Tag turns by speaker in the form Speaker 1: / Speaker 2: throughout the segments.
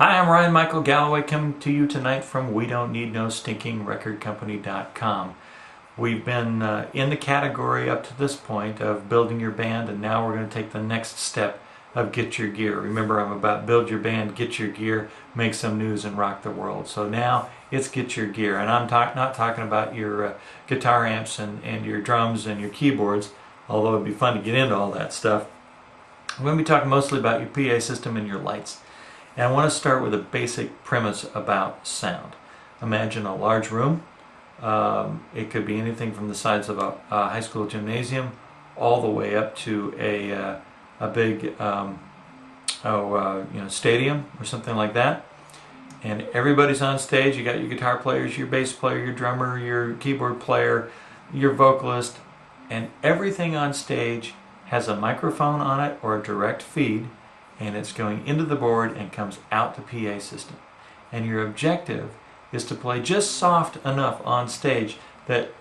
Speaker 1: Hi, I'm Ryan Michael Galloway coming to you tonight from WeDon'tNeedNoStinkingRecordCompany.com. We've been in the category up to this point of building your band, and now we're going to take the next step of get your gear. Remember, I'm about build your band, get your gear, make some news, and rock the world. So now it's get your gear, and I'm not talking about your guitar amps and your drums and your keyboards, although it'd be fun to get into all that stuff. I'm going to be talking mostly about your PA system and your lights. And I want to start with a basic premise about sound. Imagine a large room. It could be anything from the size of a high school gymnasium all the way up to a big stadium or something like that. And everybody's on stage. You got your guitar players, your bass player, your drummer, your keyboard player, your vocalist, and everything on stage has a microphone on it or a direct feed, and it's going into the board and comes out the PA system. And your objective is to play just soft enough on stage that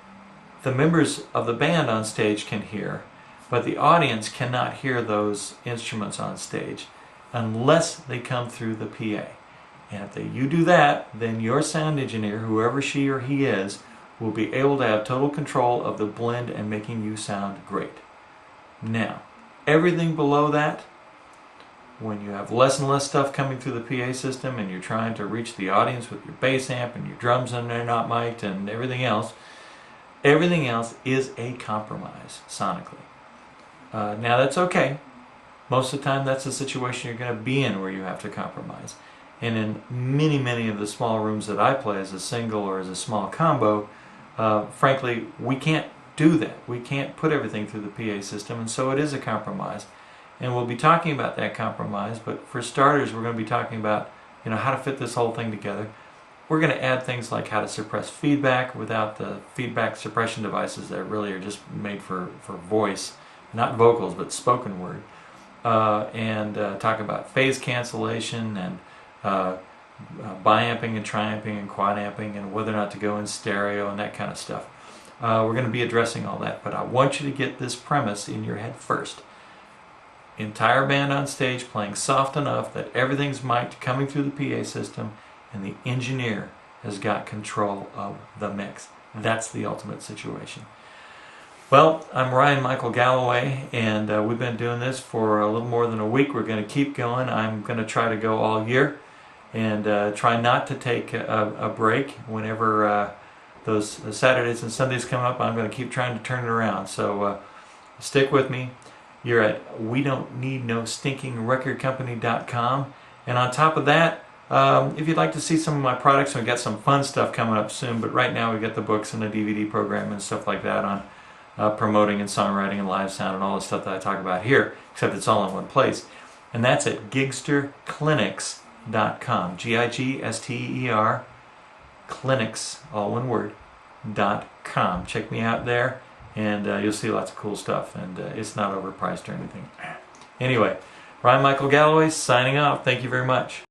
Speaker 1: the members of the band on stage can hear, but the audience cannot hear those instruments on stage unless they come through the PA. And if you do that, then your sound engineer, whoever she or he is, will be able to have total control of the blend and making you sound great. Now, everything below that, when you have less and less stuff coming through the PA system and you're trying to reach the audience with your bass amp and your drums and they're not mic'd and everything else is a compromise sonically. Now that's okay. Most of the time that's the situation you're going to be in where you have to compromise. And in many of the small rooms that I play as a single or as a small combo, frankly, we can't do that. We can't put everything through the PA system, and so it is a compromise. And we'll be talking about that compromise, but for starters we're going to be talking about how to fit this whole thing together. We're going to add things like how to suppress feedback without the feedback suppression devices that really are just made for voice, not vocals but spoken word, and talk about phase cancellation and biamping and triamping and quadamping and whether or not to go in stereo and that kind of stuff. We're going to be addressing all that, but I want you to get this premise in your head first. Entire band on stage playing soft enough that everything's mic'd coming through the PA system, and the engineer has got control of the mix. That's the ultimate situation. Well, I'm Ryan Michael Galloway, and we've been doing this for a little more than a week. We're going to keep going. I'm going to try to go all year and try not to take a break. Whenever those Saturdays and Sundays come up, I'm going to keep trying to turn it around. So stick with me. You're at WeDon'tNeedNoStinkingRecordCompany.com, and on top of that, if you'd like to see some of my products, we've got some fun stuff coming up soon, but right now we've got the books and the DVD program and stuff like that on promoting and songwriting and live sound and all the stuff that I talk about here, except it's all in one place. And that's at GigsterClinics.com, G-I-G-S-T-E-R, clinics, all one word, .com. Check me out there. And you'll see lots of cool stuff, and it's not overpriced or anything. Anyway, Ryan Michael Galloway signing off. Thank you very much.